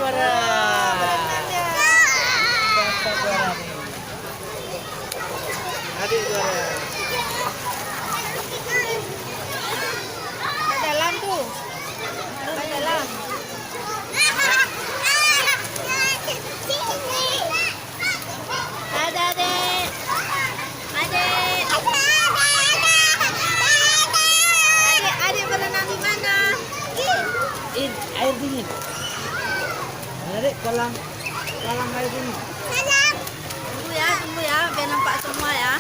juara. Berenangnya. Bapak juara nih. Adik juara. Ke dalam tuh. Ke dalam. Ada adek. Adek. Adik berenang di mana? Air dingin. Adik kolam air dingin. Tunggu ya, biar nampak semua ya.